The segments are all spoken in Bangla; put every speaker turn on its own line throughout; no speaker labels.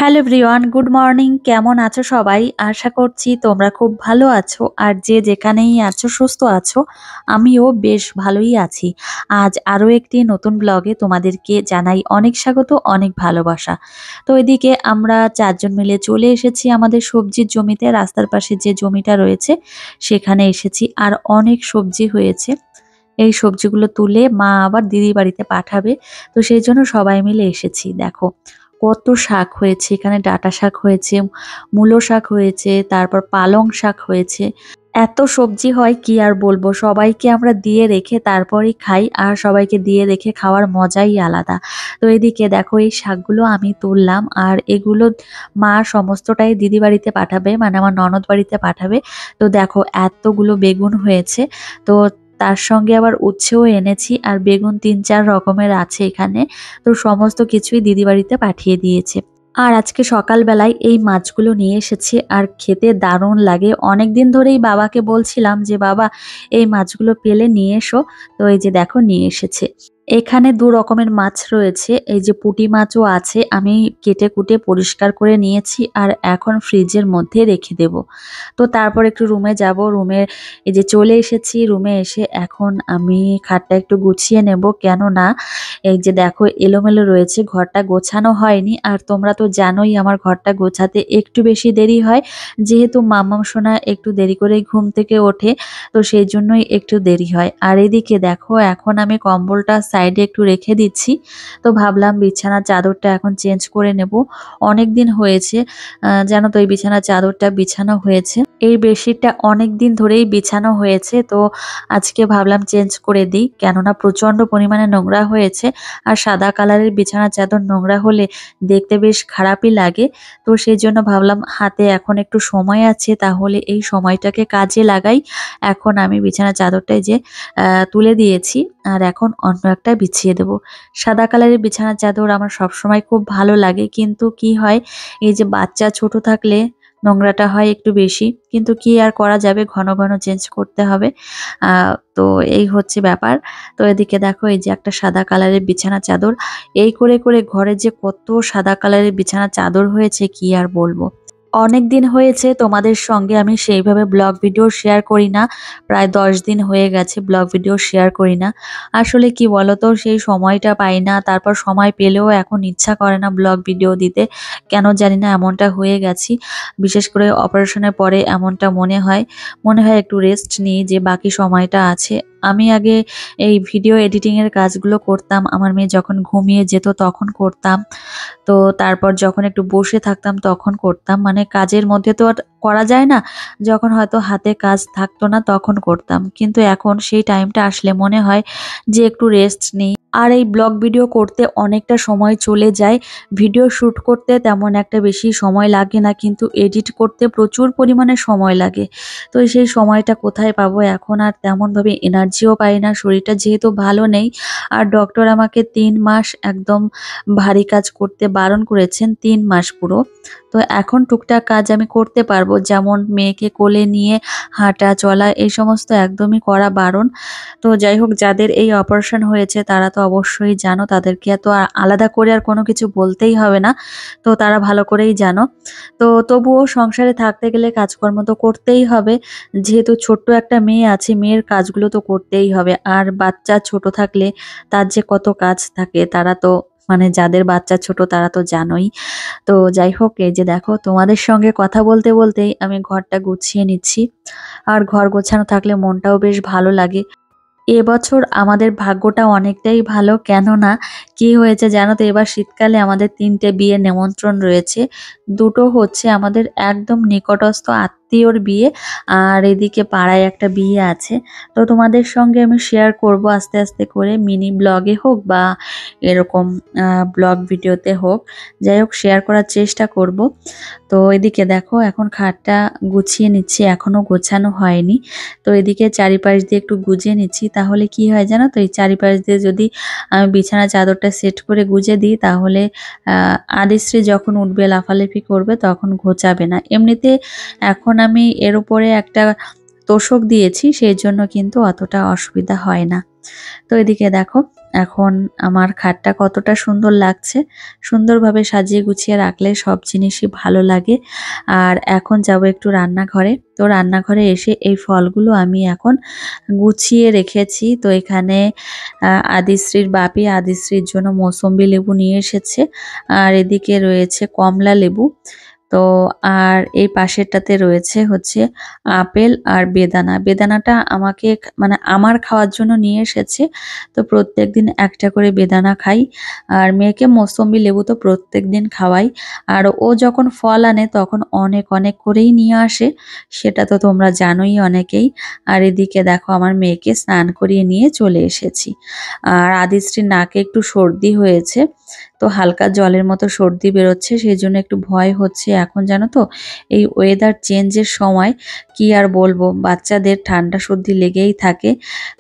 Hello everyone, good morning. কেমন আছো সবাই? আশা করছি তোমরা খুব ভালো আছো আর যে যেখানেই আছো সুস্থ আছো। আমিও বেশ ভালোই আছি। আজ আরও একটি নতুন ব্লগে তোমাদেরকে জানাই অনেক স্বাগত, অনেক ভালোবাসা। তো এদিকে আমরা ৪ জন মিলে চলে এসেছি আমাদের সবজির জমিতে। রাস্তার পাশে যে জমিটা রয়েছে সেখানে এসেছি আর অনেক সবজি হয়েছে। এই সবজিগুলো তুলে মা আবার দিদির বাড়িতে পাঠাবে। তো সেই জন্য সবাই মিলে এসেছি। দেখো কত শাক হয়েছে, এখানে ডাঁটা শাক হয়েছে, মূলো শাক হয়েছে, তারপর পালং শাক হয়েছে। এত সবজি হয় কি আর বলবো, সবাইকে আমরা দিয়ে রেখে তারপরেই খাই আর সবাইকে দিয়ে রেখে খাওয়ার মজাই আলাদা। তো এদিকে দেখো এই শাকগুলো আমি তুললাম আর এগুলো মা সমস্তটাই দিদি বাড়িতে পাঠাবে, মানে আমার ননদ বাড়িতে পাঠাবে। তো দেখো এতগুলো বেগুন হয়েছে। তো তার সঙ্গে আবার উচ্ছেও এনেছি আর বেগুন ৩-৪ রকমের আছে এখানে। তো সমস্ত কিছুই দিদি বাড়িতে পাঠিয়ে দিয়েছে। আর আজকে সকালবেলায় এই মাছগুলো নিয়ে এসেছে আর খেতে দারুণ লাগে। অনেকদিন ধরেই বাবাকে বলছিলাম যে বাবা এই মাছগুলো পেলে নিয়ে এসো। তো এই যে দেখো নিয়ে এসেছে। এখানে ২ রকমের মাছ রয়েছে। এই যে পুঁটি মাছও আছে, আমি কেটে কুটে পরিষ্কার করে নিয়েছি আর এখন ফ্রিজের মধ্যে রেখে দেব। তো তারপর একটু রুমে যাব। এই যে চলে এসেছি, রুমে এসে এখন আমি খাটটা একটু গুছিয়ে নেব, কেননা এই যে দেখো এলোমেলো রয়েছে, ঘরটা গোছানো হয়নি। আর তোমরা তো জানোই আমার ঘরটা গোছাতে একটু বেশি দেরি হয়, যেহেতু মাম্মাম সোনা একটু দেরি করেই ঘুম থেকে ওঠে। তো সেই জন্যই একটু দেরি হয়। আর এদিকে দেখো এখন আমি কম্বলটা সাইডে একটু রেখে দিচ্ছি। তো ভাবলাম বিছানার চাদরটা এখন চেঞ্জ করে নেব। অনেক দিন হয়েছে জানো তো এই বিছানার চাদরটা বিছানো হয়েছে। এই বেডশিটটা অনেক দিন ধরেই বিছানো হয়েছে। তো আজকে ভাবলাম চেঞ্জ করে দিই, কেননা প্রচন্ড পরিমাণে নোংরা হয়েছে। আর সাদা কালারের বিছানার চাদর নোংরা হলে দেখতে বেশ খারাপই লাগে। তো সেই জন্য ভাবলাম হাতে এখন একটু সময় আছে, তাহলে এই সময়টাকে কাজে লাগাই। এখন আমি বিছানার চাদরটাই যে তুলে দিয়েছি আর এখন অন্য একটা বিছিয়ে দেব। সাদা কালারের বিছানার চাদর আমার সবসময় খুব ভালো লাগে, কিন্তু কি হয় এই যে বাচ্চা ছোট থাকলে নোংরাটা হয় একটু বেশি, কিন্তু কি আর করা যাবে, ঘন ঘন চেঞ্জ করতে হবে। তো এই হচ্ছে ব্যাপার। তো এদিকে দেখো এই যে একটা সাদা কালারের বিছানা চাদর, এই করে করে ঘরে যে কত সাদা কালারের বিছানা চাদর হয়েছে কি আর বলবো। অনেক দিন হয়েছে তোমাদের সঙ্গে আমি সেইভাবে ব্লগ ভিডিও শেয়ার করি না। প্রায় ১০ দিন হয়ে গেছে ব্লগ ভিডিও শেয়ার করি না। আসলে কি বলতো, সেই সময়টা পাই না, তারপর সময় পেলেও এখন ইচ্ছা করে না ব্লগ ভিডিও দিতে। কেন জানি না এমনটা হয়ে গেছি। বিশেষ করে অপারেশনের পরে এমনটা মনে হয় একটু রেস্ট নিই, যে বাকি সময়টা আছে। আমি আগে এই ভিডিও এডিটিং এর কাজগুলো করতাম, আমার মেয়ে যখন ঘুমিয়ে যেত তখন করতাম। তো তারপর যখন একটু বসে থাকতাম তখন করতাম, মানে কাজের মধ্যে তো আর করা যায় না। যখন হয়তো হাতে কাজ থাকতো না তখন করতাম, কিন্তু এখন সেই টাইমটা আসলে মনে হয় যে একটু রেস্ট নিই। আর এই ব্লগ ভিডিও করতে অনেকটা সময় চলে যায়। ভিডিও শ্যুট করতে তেমন একটা বেশি সময় লাগে না, কিন্তু এডিট করতে প্রচুর পরিমাণে সময় লাগে। তো সেই সময়টা কোথায় পাবো, এখন আর তেমনভাবে এনার্জিও পাই না, শরীরটা যেহেতু ভালো নেই। আর ডক্টর আমাকে ৩ মাস একদম ভারী কাজ করতে বারণ করেছেন, ৩ মাস পুরো। তো এখন টুকটাক কাজ আমি করতে পারবো, যেমন মেয়েকে কোলে নিয়ে হাঁটা চলা এই সমস্ত একদমই করা বারণ। তো যাই হোক, যাদের এই অপারেশন হয়েছে তারা তো অবশ্যই জানো, তাদেরকে এত আলাদা করে আর কোনো কিছু বলতেই হবে না। তো তারা ভালো করেই জানো। তো তবুও সংসারে থাকতে গেলে কাজকর্ম তো করতেই হবে। যেহেতু ছোট্ট একটা মেয়ে আছে, মেয়ের কাজগুলো তো করতেই হবে। আর বাচ্চা ছোট থাকলে তার যে কত কাজ থাকে, তারা তো মানে যাদের বাচ্চা ছোট তারা তো জানোই। তো যাই হোক, এই যে দেখো তোমাদের সঙ্গে কথা বলতে বলতেই আমি ঘরটা গুছিয়ে নিচ্ছি। আর ঘর গোছানো থাকলে মনটাও বেশ ভালো লাগে। এবছর আমাদের ভাগ্যটা অনেকটাই ভালো, কেননা কি হয়েছে জানো তো, এবার শীতকালে আমাদের ৩টে বিয়ের নিমন্ত্রণ রয়েছে। দুটো হচ্ছে আমাদের একদম নিকটস্থ আত্মীয়র বিয়ে, আর এদিকে পাড়ায় একটা বিয়ে আছে। তো তোমাদের সঙ্গে আমি শেয়ার করব আস্তে আস্তে করে, মিনি ব্লগে হোক বা এরকম ব্লগ ভিডিওতে হোক, যাই হোক শেয়ার করার চেষ্টা করব। তো এদিকে দেখো এখন খাটটা গুছিয়ে নিচ্ছি, এখনো গোছানো হয়নি। তো এদিকে চারিপাশ দিয়ে একটু গুজিয়ে নিচ্ছি, তাহলে কি হয় জানো তো, এই চারিপাশ দিয়ে যদি আমি বিছানা চাদরটা সেট করে গুজে দিই, তাহলে আদিশ্রী যখন উঠবে লাফালাফি করবে তখন ঘোচাবে না। এমনিতে এখন আমি এর উপরে একটা তোশক দিয়েছি, সেই জন্য কিন্তু অতটা অসুবিধা হয় না। তো এদিকে দেখো এখন আমার খাটটা কতটা সুন্দর লাগছে। সুন্দরভাবে সাজিয়ে গুছিয়ে রাখলে সব জিনিসই ভালো লাগে। আর এখন যাব একটু রান্নাঘরে। তো রান্নাঘরে এসে এই ফলগুলো আমি এখন গুছিয়ে রেখেছি। তো এখানে আদিশ্রীর বাপি আদিশ্রীর জন্য মৌসম্বি লেবু নিয়ে এসেছে। আর এদিকে রয়েছে কমলা লেবু। তো আর এই পাশেরটাতে রয়েছে হচ্ছে আপেল আর বেদানা। বেদানাটা আমাকে মানে আমার খাওয়ার জন্য নিয়ে এসেছে। তো প্রত্যেকদিন একটা করে বেদানা খাই। আর মেয়েকে মৌসম্বি লেবু তো প্রত্যেকদিন খাওয়াই। আর ও যখন ফল আনে তখন অনেক অনেক করেই নিয়ে আসে। সেটা তো তোমরা জানোই অনেকেই। আর এদিকে দেখো আমার মেয়েকে স্নান করিয়ে নিয়ে চলে এসেছি। আর আদিশ্রীর নাকে একটু সর্দি হয়েছে। তো হালকা জলের মতো সর্দি বেরোচ্ছে, সেই জন্য একটু ভয় হচ্ছে। এখন জানো তো এই ওয়েদার চেঞ্জের সময় কি আর বলবো, বাচ্চাদের ঠান্ডা সর্দি লেগেই থাকে।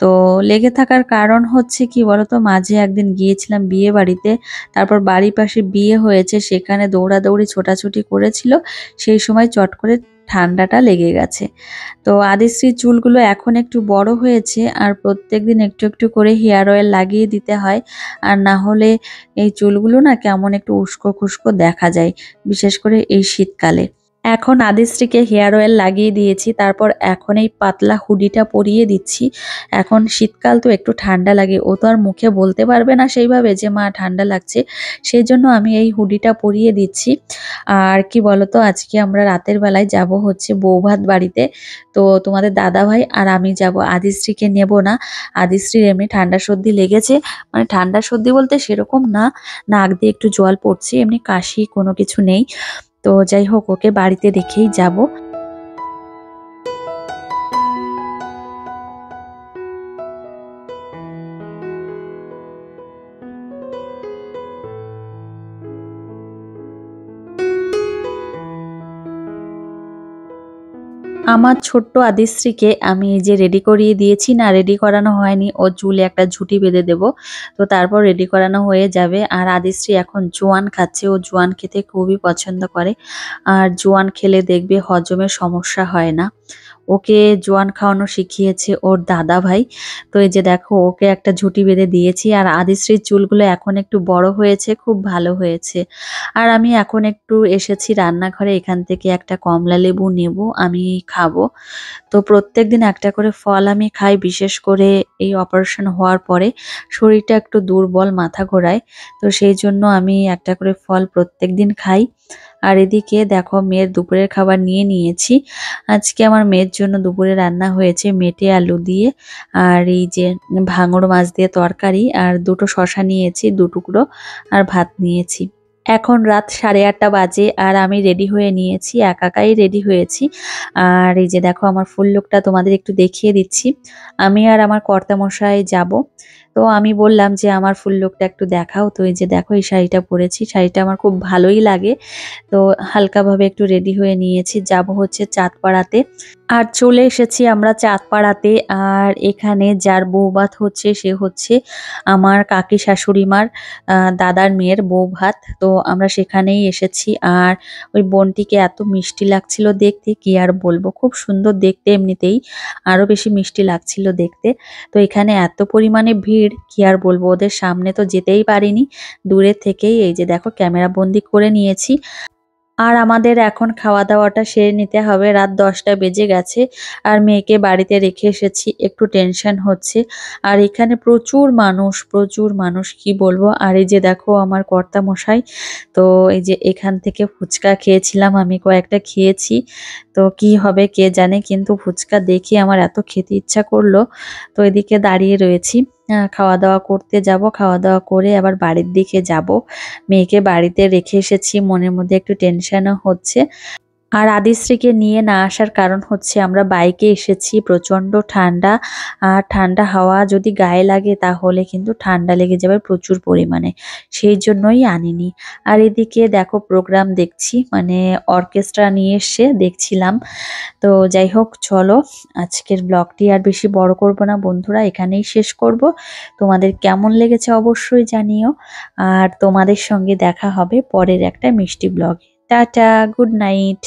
তো লেগে থাকার কারণ হচ্ছে কি বলতো, মাঝে একদিন গিয়েছিলাম বিয়ে বাড়িতে। তারপর বাড়ির পাশে বিয়ে হয়েছে, সেখানে দৌড়াদৌড়ি ছোটাছুটি করেছিল। সেই সময় চট করে ঠান্ডাটা লেগে গেছে। তো আদিশ্রীর চুলগুলো এখন একটু বড় হয়েছে, আর প্রত্যেকদিন একটু একটু করে হেয়ার অয়েল লাগিয়ে দিতে হয়। আর না হলে এই চুলগুলো না কেমন একটু উস্কো খুস্কো দেখা যায়, বিশেষ করে এই শীতকালে। এখন আদিশ্রীকে হেয়ার অয়েল লাগিয়ে দিয়েছি, তারপর এখন এই পাতলা হুডিটা পরিয়ে দিচ্ছি। এখন শীতকাল তো একটু ঠান্ডা লাগে, ও তো আর মুখে বলতে পারবে না সেইভাবে যে মা ঠান্ডা লাগছে। সেই জন্য আমি এই হুডিটা পরিয়ে দিচ্ছি। আর কি বলতো, আজকে আমরা রাতের বেলায় যাব হচ্ছে বৌভাত বাড়িতে। তো তোমাদের দাদা ভাই আর আমি যাব, আদিশ্রীকে নেব না। আদিশ্রীর এমনি ঠান্ডা সর্দি লেগেছে, মানে ঠান্ডা সর্দি বলতে সেরকম না, নাক দিয়ে একটু জল পড়ছে, এমনি কাশি কোনো কিছু নেই। তো যাই হোক, ওকে বাড়িতে রেখেই যাব। আমার ছোট্ট আদিশ্রীকে আমি এই যে রেডি করিয়ে দিয়েছি, না রেডি করানো হয়নি, ওর চুলে একটা ঝুঁটি বেঁধে দেব। তো তারপর রেডি করানো হয়ে যাবে। আর আদিশ্রী এখন জোয়ান খাচ্ছে, ও জোয়ান খেতে খুবই পছন্দ করে। আর জোয়ান খেলে দেখবে হজমের সমস্যা হয় না। ওকে জোয়ান খাওয়ানো শিখিয়েছে ওর দাদা ভাই। তো এই যে দেখো, ওকে একটা ঝুঁটি বেঁধে দিয়েছি। আর আদিশ্রীর চুলগুলো এখন একটু বড় হয়েছে, খুব ভালো হয়েছে। আর আমি এখন একটু এসেছি রান্নাঘরে, এখান থেকে একটা কমলা লেবু নেব, আমি খাবো। তো প্রত্যেকদিন একটা করে ফল আমি খাই, বিশেষ করে এই অপারেশন হওয়ার পরে শরীরটা একটু দুর্বল, মাথা ঘোরায়। তো সেই জন্য আমি একটা করে ফল প্রত্যেকদিন খাই। আর এদিকে দেখো, মেয়ের দুপুরের খাবার নিয়ে নিয়েছি। আজকে আমার মেয়ের জন্য দুপুরে রান্না হয়েছে মেটে আলু দিয়ে, আর এই যে ভাঙড় মাছ দিয়ে তরকারি, আর দুটো শসা নিয়েছি 2 টুকরো, আর ভাত নিয়েছি। এখন রাত 8:30 বাজে, আর আমি রেডি হয়ে নিয়েছি, একাই রেডি হয়েছি। আর এই যে দেখো, আমার ফুল লুকটা তোমাদের একটু দেখিয়ে দিচ্ছি। আমি আর আমার কর্তামশাই যাব। তো আমি বললাম যে আমার ফুল লুকটা একটু দেখাও। তো এই যে দেখো, এই শাড়িটা পরেছি, শাড়িটা আমার খুব ভালোই লাগে। তো হালকাভাবে একটু রেডি হয়ে নিয়েছি, যাব হচ্ছে চাঁদপাড়াতে। আর চলে এসেছি আমরা চাঁদপাড়াতে। আর এখানে যার বৌভাত হচ্ছে সে হচ্ছে আমার কাকি শাশুড়িমার দাদার মেয়ের বৌভাত। তো আমরা সেখানেই এসেছি। আর ওই বোনটিকে এত মিষ্টি লাগছিল দেখতে, কি আর বলবো, খুব সুন্দর দেখতে, এমনিতেই আরো বেশি মিষ্টি লাগছিল দেখতে। তো এখানে এত পরিমাণে ভিড়, কি আর বলবো, ওদের সামনে তো যেতেই পারিনি, দূরে থেকেই এই যে দেখো ক্যামেরা বন্দি করে নিয়েছি। আর আমাদের এখন খাওয়া দাওয়াটা সেরে নিতে হবে, রাত 10টা বেজে গেছে। আর মেয়েকে বাড়িতে রেখে এসেছি, একটু টেনশন হচ্ছে। আর এখানে প্রচুর মানুষ, প্রচুর মানুষ, কি বলবো। আর এই যে দেখো আমার কর্তা মশাই, তো এই যে এখান থেকে ফুচকা খেয়েছিলাম, আমি কয়েকটা খেয়েছি। তো কি হবে কে জানে, কিন্তু ফুচকা দেখে আমার এত খেতে ইচ্ছা করলো। তো এদিকে দাঁড়িয়ে রয়েছি, খাওয়া দাওয়া করতে যাব, খাওয়া দাওয়া করে আবার বাড়ির দিকে যাব। মেয়েকে বাড়িতে রেখে এসেছি, মনের মধ্যে একটু টেনশনও হচ্ছে। আর আদিশ্রীকে নিয়ে না আসার কারণ হচ্ছে আমরা বাইকে এসেছি, প্রচন্ড ঠান্ডা। আর ঠান্ডা হাওয়া যদি গায়ে লাগে তাহলে কিন্তু ঠান্ডা লেগে যাবে প্রচুর পরিমাণে, সেই জন্যই আনিনি। আর এদিকে দেখো প্রোগ্রাম দেখছি, মানে অর্কেস্ট্রা নিয়ে এসে দেখছিলাম। তো যাই হোক, চলো আজকের ব্লগটি আর বেশি বড় করব না বন্ধুরা, এখানেই শেষ করব। তোমাদের কেমন লেগেছে অবশ্যই জানিও। আর তোমাদের সঙ্গে দেখা হবে পরের একটা মিষ্টি ব্লগে। Tata, good night.